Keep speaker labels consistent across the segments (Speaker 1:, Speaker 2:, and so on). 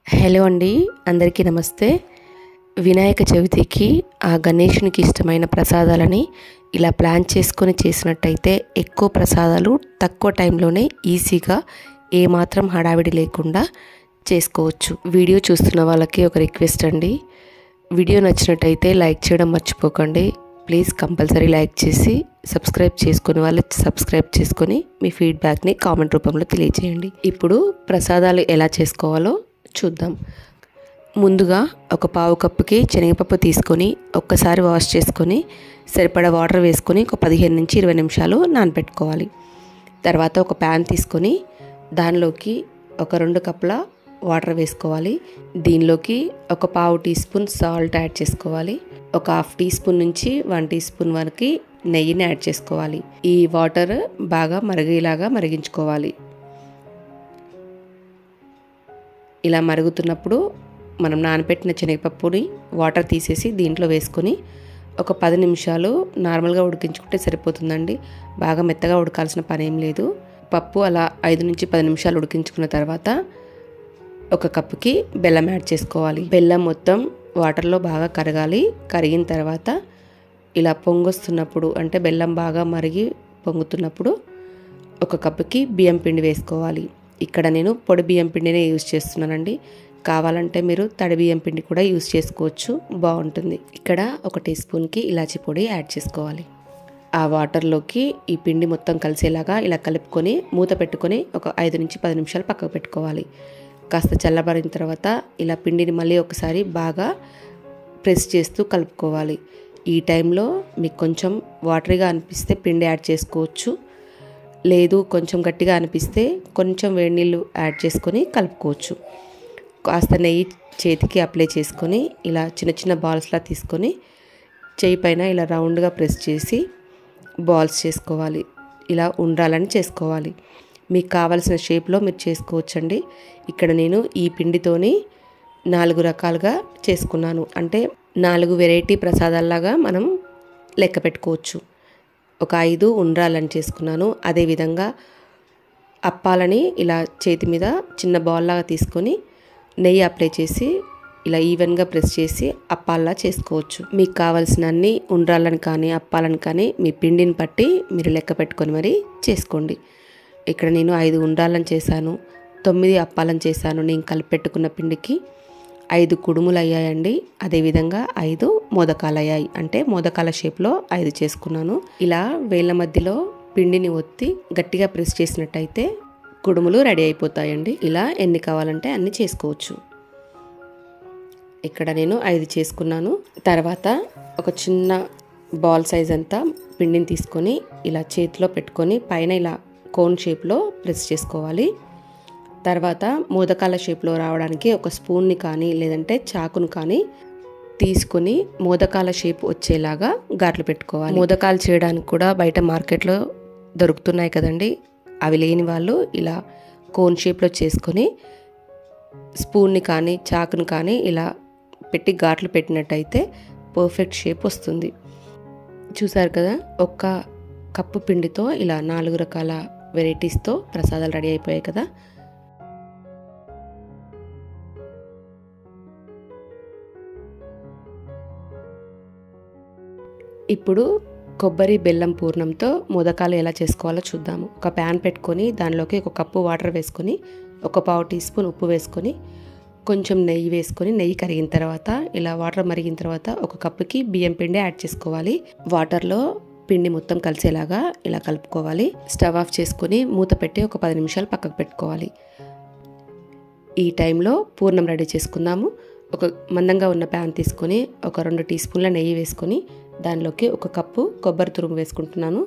Speaker 1: Hello అండి, అందరికీ నమస్తే. వినాయక చవితికి ఆ గణేషునికి ఇష్టమైన ప్రసాదాలని ఇలా ప్లాన్ చేసుకొని చేసినట్టయితే ఎక్కువ ప్రసాదాలు తక్కువ టైంలోనే ఈజీగా ఏమాత్రం హడావిడి లేకుండా చేసుకోవచ్చు. వీడియో చూస్తున్న వాళ్ళకి ఒక రిక్వెస్ట్ అండి, వీడియో నచ్చినట్టయితే లైక్ చేయడం మర్చిపోకండి. ప్లీజ్ కంపల్సరీ లైక్ చేసి సబ్స్క్రైబ్ చేసుకుని వాళ్ళు సబ్స్క్రైబ్ చేసుకొని మీ ఫీడ్బ్యాక్ని కామెంట్ రూపంలో తెలియజేయండి. ఇప్పుడు ప్రసాదాలు ఎలా చేసుకోవాలో చూద్దాం. ముందుగా ఒక పావు కప్పుకి శనగపప్పు తీసుకొని ఒక్కసారి వాష్ చేసుకొని సరిపడా వాటర్ వేసుకొని ఒక 15 నుంచి 20 నిమిషాలు నానబెట్టుకోవాలి. తర్వాత ఒక ప్యాన్ తీసుకొని దానిలోకి ఒక 2 కప్పుల వాటర్ వేసుకోవాలి. దీనిలోకి ఒక పావు టీ స్పూన్ సాల్ట్ యాడ్ చేసుకోవాలి. ఒక హాఫ్ టీ స్పూన్ నుంచి 1 టీ స్పూన్ వరకు నెయ్యిని యాడ్ చేసుకోవాలి. ఈ వాటర్ బాగా మరిగేలాగా మరిగించుకోవాలి. ఇలా మరుగుతున్నప్పుడు మనం నానబెట్టిన శనగపప్పుని వాటర్ తీసేసి దీంట్లో వేసుకొని ఒక 10 నిమిషాలు నార్మల్గా ఉడికించుకుంటే సరిపోతుందండి. బాగా మెత్తగా ఉడకాల్సిన పని ఏం లేదు. పప్పు అలా 5 నుంచి 10 నిమిషాలు ఉడికించుకున్న తర్వాత ఒక కప్పుకి బెల్లం యాడ్ చేసుకోవాలి. బెల్లం మొత్తం వాటర్లో బాగా కరగాలి. కరిగిన తర్వాత ఇలా పొంగొస్తున్నప్పుడు అంటే బెల్లం బాగా మరిగి పొంగుతున్నప్పుడు ఒక కప్పుకి బియ్యం పిండి వేసుకోవాలి. ఇక్కడ నేను పొడి బియ్యం పిండినే యూజ్ చేస్తున్నానండి. కావాలంటే మీరు తడి బియ్యం పిండి కూడా యూజ్ చేసుకోవచ్చు, బాగుంటుంది. ఇక్కడ ఒక టీ స్పూన్కి ఇలాచీ పొడి యాడ్ చేసుకోవాలి. ఆ వాటర్లోకి ఈ పిండి మొత్తం కలిసేలాగా ఇలా కలుపుకొని మూత పెట్టుకొని ఒక 5 నుంచి 10 నిమిషాలు పక్కకు పెట్టుకోవాలి. కాస్త చల్లబడిన తర్వాత ఇలా పిండిని మళ్ళీ ఒకసారి బాగా ప్రెస్ చేస్తూ కలుపుకోవాలి. ఈ టైంలో మీకు కొంచెం వాటరీగా అనిపిస్తే పిండి యాడ్ చేసుకోవచ్చు, లేదు కొంచెం గట్టిగా అనిపిస్తే కొంచెం వేడి నీళ్ళు యాడ్ చేసుకొని కలుపుకోవచ్చు. కాస్త నెయ్యి చేతికి అప్లై చేసుకొని ఇలా చిన్న చిన్న బాల్స్లా తీసుకొని చేయి పైన ఇలా రౌండ్గా ప్రెస్ చేసి బాల్స్ చేసుకోవాలి. ఇలా ఉండాలని చేసుకోవాలి. మీకు కావాల్సిన షేప్లో మీరు చేసుకోవచ్చండి. ఇక్కడ నేను ఈ పిండితోని 4 రకాలుగా చేసుకున్నాను. అంటే 4 వెరైటీ ప్రసాదాల్లాగా మనం లెక్క పెట్టుకోవచ్చు. ఒక 5 ఉండ్రాలని చేసుకున్నాను. అదేవిధంగా అప్పాలని ఇలా చేతి మీద చిన్న బాల్ లాగా తీసుకొని నెయ్యి అప్లై చేసి ఇలా ఈవెన్గా ప్రెస్ చేసి అప్పాల్లా చేసుకోవచ్చు. మీకు కావాల్సిన అన్ని ఉండ్రాలను కానీ అప్పాలను కానీ మీ పిండిని పట్టి మీరు లెక్క పెట్టుకొని మరి చేసుకోండి. ఇక్కడ నేను 5 ఉండ్రాలను చేశాను, 9 అప్పాలను చేశాను. నేను కలిపి పెట్టుకున్న పిండికి 5 కుడుములు అయ్యాయండి. అదేవిధంగా 5 మోదకాలు అయ్యాయి. అంటే మోదకాల షేప్లో 5 చేసుకున్నాను. ఇలా వేళ్ళ మధ్యలో పిండిని ఒత్తి గట్టిగా ప్రెస్ చేసినట్టయితే కుడుములు రెడీ అయిపోతాయండి. ఇలా ఎన్ని కావాలంటే అన్ని చేసుకోవచ్చు. ఇక్కడ నేను 5 చేసుకున్నాను. తర్వాత ఒక చిన్న బాల్ సైజ్ అంతా పిండిని తీసుకొని ఇలా చేతిలో పెట్టుకొని పైన ఇలా కోన్ షేప్లో ప్రెస్ చేసుకోవాలి. తర్వాత మోదకాల షేప్లో రావడానికి ఒక స్పూన్ని కానీ లేదంటే చాకును కానీ తీసుకొని మోదకాల షేప్ వచ్చేలాగా గాట్లు పెట్టుకోవాలి. మోదకాలు చేయడానికి కూడా బయట మార్కెట్లో దొరుకుతున్నాయి కదండి. అవి లేని వాళ్ళు ఇలా కోన్ షేప్లో చేసుకొని స్పూన్ని కానీ చాకును కానీ ఇలా పెట్టి గాట్లు పెట్టినట్టయితే పర్ఫెక్ట్ షేప్ వస్తుంది. చూసారు కదా, ఒక్క కప్పు పిండితో ఇలా 4 రకాల వెరైటీస్తో ప్రసాదాలు రెడీ అయిపోయాయి కదా. ఇప్పుడు కొబ్బరి బెల్లం పూర్ణంతో మోదకాలు ఎలా చేసుకోవాలో చూద్దాము. ఒక ప్యాన్ పెట్టుకొని దానిలోకి ఒక కప్పు వాటర్ వేసుకొని ఒక పావు టీ స్పూన్ ఉప్పు వేసుకొని కొంచెం నెయ్యి వేసుకొని నెయ్యి కరిగిన తర్వాత ఇలా వాటర్ మరిగిన తర్వాత ఒక కప్పుకి బియ్యం పిండి యాడ్ చేసుకోవాలి. వాటర్లో పిండి మొత్తం కలిసేలాగా ఇలా కలుపుకోవాలి. స్టవ్ ఆఫ్ చేసుకొని మూత పెట్టి ఒక 10 నిమిషాలు పక్కకు పెట్టుకోవాలి. ఈ టైంలో పూర్ణం రెడీ చేసుకుందాము. ఒక మందంగా ఉన్న ప్యాన్ తీసుకొని ఒక 2 టీ స్పూన్ల నెయ్యి వేసుకొని దానిలోకి ఒక కప్పు కొబ్బరి తురుము వేసుకుంటున్నాను.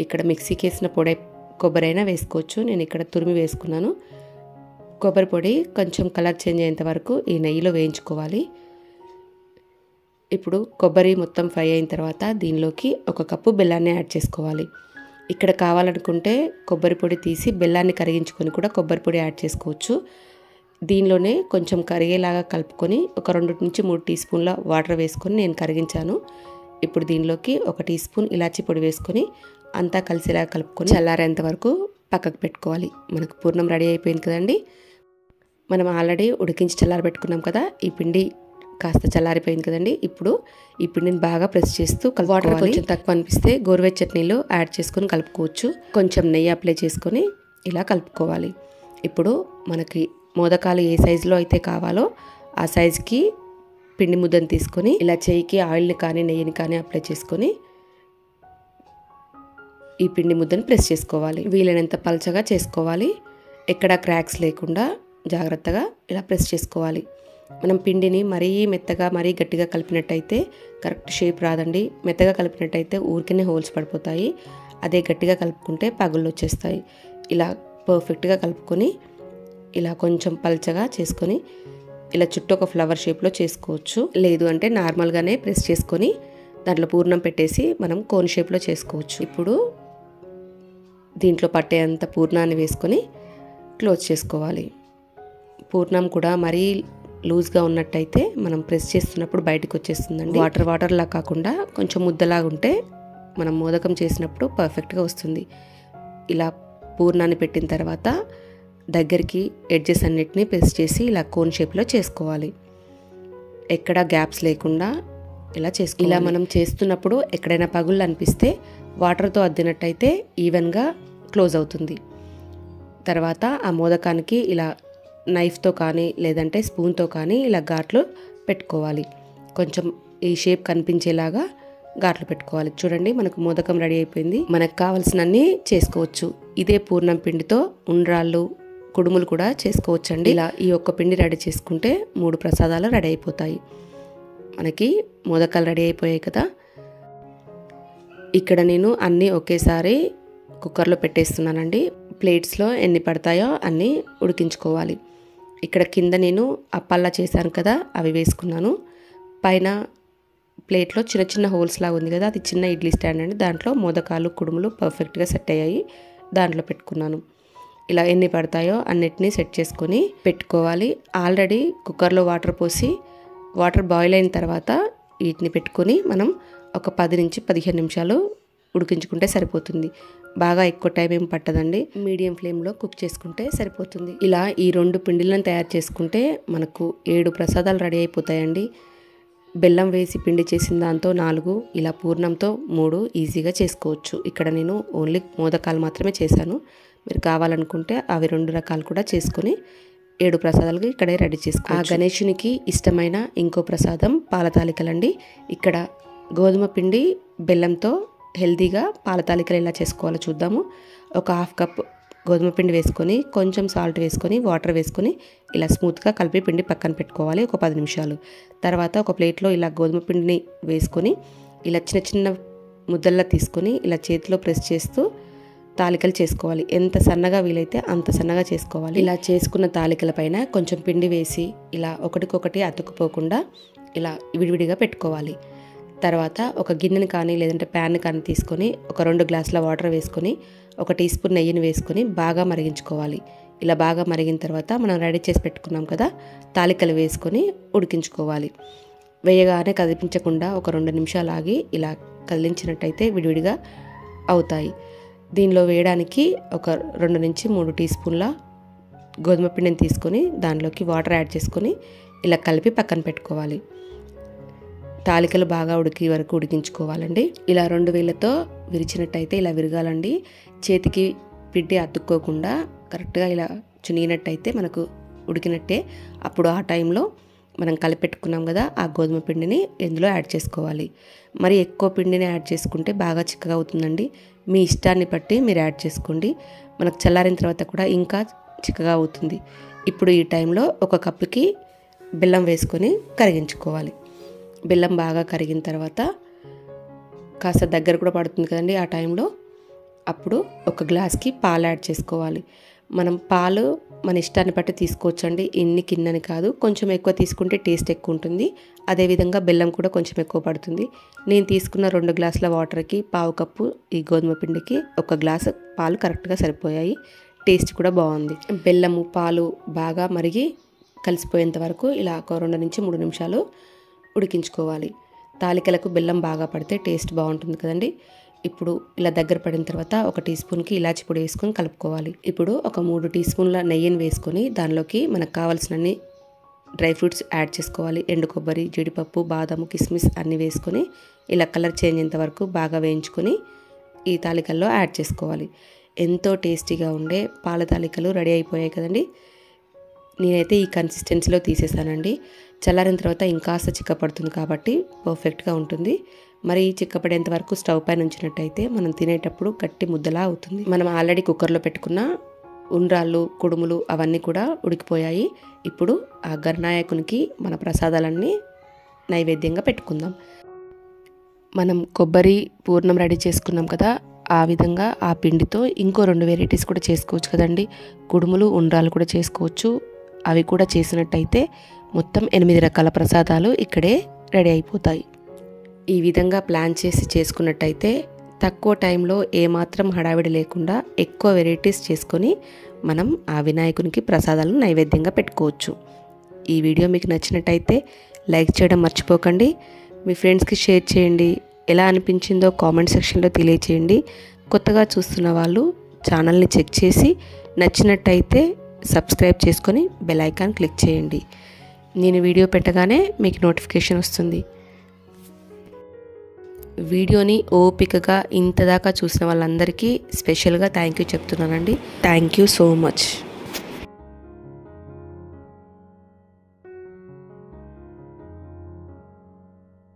Speaker 1: ఇక్కడ మిక్సీకి వేసిన పొడి కొబ్బరి అయినా వేసుకోవచ్చు. నేను ఇక్కడ తురిమి వేసుకున్నాను. కొబ్బరి పొడి కొంచెం కలర్ చేంజ్ అయ్యేంత వరకు ఈ నెయ్యిలో వేయించుకోవాలి. ఇప్పుడు కొబ్బరి మొత్తం ఫ్రై అయిన తర్వాత దీనిలోకి ఒక కప్పు బెల్లాన్ని యాడ్ చేసుకోవాలి. ఇక్కడ కావాలనుకుంటే కొబ్బరి పొడి తీసి బెల్లాన్ని కరిగించుకొని కూడా కొబ్బరి పొడి యాడ్ చేసుకోవచ్చు. దీనిలోనే కొంచెం కరిగేలాగా కలుపుకొని ఒక 2 నుంచి 3 టీ స్పూన్ల వాటర్ వేసుకొని నేను కరిగించాను. ఇప్పుడు దీనిలోకి ఒక టీ స్పూన్ ఇలాచీ పొడి వేసుకొని అంతా కలిసేలాగా కలుపుకొని చల్లారేంత వరకు పక్కకు పెట్టుకోవాలి. మనకు పూర్ణం రెడీ అయిపోయింది కదండి. మనం ఆల్రెడీ ఉడికించి చల్లారబెట్టుకున్నాం కదా, ఈ పిండి కాస్త చల్లారిపోయింది కదండి. ఇప్పుడు ఈ పిండిని బాగా ప్రెస్ చేస్తూ వాటర్ కొంచెం తక్కువ అనిపిస్తే గోరువెచ్చటి నీళ్ళు యాడ్ చేసుకొని కలుపుకోవచ్చు. కొంచెం నెయ్యి అప్లై చేసుకొని ఇలా కలుపుకోవాలి. ఇప్పుడు మనకి మోదకాలు ఏ సైజులో అయితే కావాలో ఆ సైజుకి పిండి ముద్దను తీసుకొని ఇలా చేయికి ఆయిల్ని కానీ నెయ్యిని కానీ అప్లై చేసుకొని ఈ పిండి ముద్దను ప్రెస్ చేసుకోవాలి. వీలైనంత పల్చగా చేసుకోవాలి. ఎక్కడా క్రాక్స్ లేకుండా జాగ్రత్తగా ఇలా ప్రెస్ చేసుకోవాలి. మనం పిండిని మరీ మెత్తగా మరీ గట్టిగా కలిపినట్టయితే కరెక్ట్ షేప్ రాదండి. మెత్తగా కలిపినట్టయితే ఊరికనే హోల్స్ పడిపోతాయి. అదే గట్టిగా కలుపుకుంటే పగుళ్ళు వచ్చేస్తాయి. ఇలా పర్ఫెక్ట్గా కలుపుకొని ఇలా కొంచెం పల్చగా చేసుకొని ఇలా చుట్టూ ఒక ఫ్లవర్ షేప్లో చేసుకోవచ్చు. లేదు అంటే నార్మల్గానే ప్రెస్ చేసుకొని దాంట్లో పూర్ణం పెట్టేసి మనం కోన్ షేప్లో చేసుకోవచ్చు. ఇప్పుడు దీంట్లో పట్టేంత పూర్ణాన్ని వేసుకొని క్లోజ్ చేసుకోవాలి. పూర్ణం కూడా మరీ లూజ్గా ఉన్నట్టయితే మనం ప్రెస్ చేస్తున్నప్పుడు బయటకు వచ్చేస్తుందండి. వాటర్లా కాకుండా కొంచెం ముద్దలాగా ఉంటే మనం మోదకం చేసినప్పుడు పర్ఫెక్ట్గా వస్తుంది. ఇలా పూర్ణాన్ని పెట్టిన తర్వాత దగ్గరికి ఎడ్జెస్ అన్నిటిని ప్రెస్ చేసి ఇలా కోన్ షేప్లో చేసుకోవాలి. ఎక్కడ గ్యాప్స్ లేకుండా ఇలా చేసుకోవాలి. ఇలా మనం చేస్తున్నప్పుడు ఎక్కడైనా పగుళ్ళు అనిపిస్తే వాటర్తో అద్దినట్టయితే ఈవెన్గా క్లోజ్ అవుతుంది. తర్వాత ఆ మోదకానికి ఇలా నైఫ్తో కానీ లేదంటే స్పూన్తో కానీ ఇలా ఘాట్లు పెట్టుకోవాలి. కొంచెం ఈ షేప్ కనిపించేలాగా ఘాట్లు పెట్టుకోవాలి. చూడండి, మనకు మోదకం రెడీ అయిపోయింది. మనకు కావాల్సినన్ని చేసుకోవచ్చు. ఇదే పూర్ణం పిండితో ఉండ్రాళ్ళు, కుడుములు కూడా చేసుకోవచ్చండి. ఇలా ఈ ఒక్క పిండి రెడీ చేసుకుంటే 3 ప్రసాదాలు రెడీ అయిపోతాయి. మనకి మోదకాలు రెడీ అయిపోయాయి కదా. ఇక్కడ నేను అన్నీ ఒకేసారి కుక్కర్లో పెట్టేస్తున్నానండి. ప్లేట్స్లో ఎన్ని పడతాయో అన్నీ ఉడికించుకోవాలి. ఇక్కడ కింద నేను అప్పల్లా చేశాను కదా, అవి వేసుకున్నాను. పైన ప్లేట్లో చిన్న చిన్న హోల్స్ లాగా ఉంది కదా, అది చిన్న ఇడ్లీ స్టాండ్ అండి. దాంట్లో మోదకాలు, కుడుములు పర్ఫెక్ట్గా సెట్ అయ్యాయి. దాంట్లో పెట్టుకున్నాను. ఇలా ఎన్ని పడతాయో అన్నిటినీ సెట్ చేసుకొని పెట్టుకోవాలి. ఆల్రెడీ కుక్కర్లో వాటర్ పోసి వాటర్ బాయిల్ అయిన తర్వాత వీటిని పెట్టుకొని మనం ఒక 10 నుంచి 15 నిమిషాలు ఉడికించుకుంటే సరిపోతుంది. బాగా ఎక్కువ టైం ఏం పట్టదండి. మీడియం ఫ్లేమ్లో కుక్ చేసుకుంటే సరిపోతుంది. ఇలా ఈ 2 పిండిలను తయారు చేసుకుంటే మనకు 7 ప్రసాదాలు రెడీ అయిపోతాయండి. బెల్లం వేసి పిండి చేసిన దాంతో 4, ఇలా పూర్ణంతో 3 ఈజీగా చేసుకోవచ్చు. ఇక్కడ నేను ఓన్లీ మోదకాలు మాత్రమే చేశాను. మీరు కావాలనుకుంటే అవి 2 రకాలు కూడా చేసుకొని 7 ప్రసాదాలకు ఇక్కడే రెడీ చేసుకోవచ్చు. ఆ గణేశునికి ఇష్టమైన ఇంకో ప్రసాదం పాల తాలికలండి. ఇక్కడ గోధుమ పిండి బెల్లంతో హెల్తీగా పాల తాలికలు ఎలా చేసుకోవాలో చూద్దాము. ఒక 1/2 కప్ గోధుమ పిండి వేసుకొని కొంచెం సాల్ట్ వేసుకొని వాటర్ వేసుకొని ఇలా స్మూత్గా కలిపి పిండి పక్కన పెట్టుకోవాలి ఒక 10 నిమిషాలు. తర్వాత ఒక ప్లేట్లో ఇలా గోధుమ పిండిని వేసుకొని ఇలా చిన్న చిన్న ముద్దల్లా తీసుకొని ఇలా చేతిలో ప్రెస్ చేస్తూ తాలికలు చేసుకోవాలి. ఎంత సన్నగా వీలైతే అంత సన్నగా చేసుకోవాలి. ఇలా చేసుకున్న తాలికల పైన కొంచెం పిండి వేసి ఇలా ఒకటికొకటి అతుక్కుపోకుండా ఇలా విడివిడిగా పెట్టుకోవాలి. తర్వాత ఒక గిన్నెని కానీ లేదంటే ప్యాన్ కానీ తీసుకొని ఒక 2 గ్లాసుల వాటర్ వేసుకొని 1 టీ స్పూన్ నెయ్యిని వేసుకొని బాగా మరిగించుకోవాలి. ఇలా బాగా మరిగిన తర్వాత మనం రెడీ చేసి పెట్టుకున్నాం కదా, తాలికలు వేసుకొని ఉడికించుకోవాలి. వేయగానే కదిలించకుండా ఒక 2 నిమిషాలు ఆగి ఇలా కదిలించినట్టయితే విడివిడిగా అవుతాయి. దీనిలో వేయడానికి ఒక 2 నుంచి 3 టీ స్పూన్ల గోధుమ పిండిని తీసుకొని దానిలోకి వాటర్ యాడ్ చేసుకొని ఇలా కలిపి పక్కన పెట్టుకోవాలి. తాలికలు బాగా ఉడికి వరకు ఉడికించుకోవాలండి. ఇలా 2 వేళ్ళతో విరిచినట్టయితే ఇలా విరగాలండి. చేతికి పిండి అతుక్కోకుండా కరెక్ట్గా ఇలా చునిగినట్టయితే మనకు ఉడికినట్టే. అప్పుడు ఆ టైంలో మనం కలిపెట్టుకున్నాం కదా, ఆ గోధుమ పిండిని ఇందులో యాడ్ చేసుకోవాలి. మరి ఎక్కువ పిండిని యాడ్ చేసుకుంటే బాగా చిక్కగా అవుతుందండి. మీ ఇష్టాన్ని బట్టి మీరు యాడ్ చేసుకోండి. మనకు చల్లారిన తర్వాత కూడా ఇంకా చిక్కగా అవుతుంది. ఇప్పుడు ఈ టైంలో 1 కప్పుకి బెల్లం వేసుకొని కరిగించుకోవాలి. బెల్లం బాగా కరిగిన తర్వాత కాస్త దగ్గర కూడా పడుతుంది కదండి ఆ టైంలో. అప్పుడు 1 గ్లాస్కి పాలు యాడ్ చేసుకోవాలి. మనం పాలు మన ఇష్టాన్ని బట్టి తీసుకోవచ్చండి. ఇన్ని కిన్నని కాదు, కొంచెం ఎక్కువ తీసుకుంటే టేస్ట్ ఎక్కువ ఉంటుంది. అదేవిధంగా బెల్లం కూడా కొంచెం ఎక్కువ పడుతుంది. నేను తీసుకున్న 2 గ్లాసుల వాటర్కి 1/2 కప్పు ఈ గోధుమ పిండికి 1 గ్లాసు పాలు కరెక్ట్గా సరిపోయాయి. టేస్ట్ కూడా బాగుంది. బెల్లము పాలు బాగా మరిగి కలిసిపోయేంత వరకు ఇలా ఒక 2 నుంచి 3 నిమిషాలు ఉడికించుకోవాలి. తాలికలకు బెల్లం బాగా పడితే టేస్ట్ బాగుంటుంది కదండి. ఇప్పుడు ఇలా దగ్గర పడిన తర్వాత 1 టీ స్పూన్కి ఇలాచి పొడి వేసుకొని కలుపుకోవాలి. ఇప్పుడు ఒక 3 టీ స్పూన్ల నెయ్యిని వేసుకొని దానిలోకి మనకు కావాల్సినన్ని డ్రై ఫ్రూట్స్ యాడ్ చేసుకోవాలి. ఎండు కొబ్బరి, జీడిపప్పు, బాదాము, కిస్మిస్ అన్నీ వేసుకొని ఇలా కలర్ చేంజ్ అయ్యేంత వరకు బాగా వేయించుకొని ఈ తాలికల్లో యాడ్ చేసుకోవాలి. ఎంతో టేస్టీగా ఉండే పాల తాలికలు రెడీ అయిపోయాయి కదండి. నేనైతే ఈ కన్సిస్టెన్సీలో తీసేసానండి. చల్లారిన తర్వాత ఇంకాస్త చిక్కపడుతుంది కాబట్టి పర్ఫెక్ట్గా ఉంటుంది. మరి చిక్కపడేంత వరకు స్టవ్ పైన ఉంచినట్టయితే మనం తినేటప్పుడు గట్టి ముద్దలా అవుతుంది. మనం ఆల్రెడీ కుక్కర్లో పెట్టుకున్న ఉండ్రాళ్ళు, కుడుములు అవన్నీ కూడా ఉడికిపోయాయి. ఇప్పుడు ఆ గణనాయకునికి మన ప్రసాదాలన్నీ నైవేద్యంగా పెట్టుకుందాం. మనం కొబ్బరి పూర్ణం రెడీ చేసుకున్నాం కదా, ఆ విధంగా ఆ పిండితో ఇంకో 2 వెరైటీస్ కూడా చేసుకోవచ్చు కదండి. కుడుములు, ఉండ్రాలు కూడా చేసుకోవచ్చు. అవి కూడా చేసినట్టయితే మొత్తం 8 రకాల ప్రసాదాలు ఇక్కడే రెడీ అయిపోతాయి. ఈ విధంగా ప్లాన్ చేసి చేసుకున్నట్టయితే తక్కువ టైంలో ఏమాత్రం హడావిడి లేకుండా ఎక్కువ వెరైటీస్ చేసుకొని మనం ఆ వినాయకునికి ప్రసాదాలను నైవేద్యంగా పెట్టుకోవచ్చు. ఈ వీడియో మీకు నచ్చినట్టయితే లైక్ చేయడం మర్చిపోకండి. మీ ఫ్రెండ్స్కి షేర్ చేయండి. ఎలా అనిపించిందో కామెంట్ సెక్షన్లో తెలియచేయండి. కొత్తగా చూస్తున్న వాళ్ళు ఛానల్ని చెక్ చేసి నచ్చినట్టయితే సబ్స్క్రైబ్ చేసుకొని బెల్ ఐకాన్ క్లిక్ చేయండి. నేను వీడియో పెట్టగానే మీకు నోటిఫికేషన్ వస్తుంది. వీడియోని ఓపికగా ఇంతదాకా చూసిన వాళ్ళందరికీ స్పెషల్గా థ్యాంక్ యూ చెప్తున్నానండి. Thank you so much.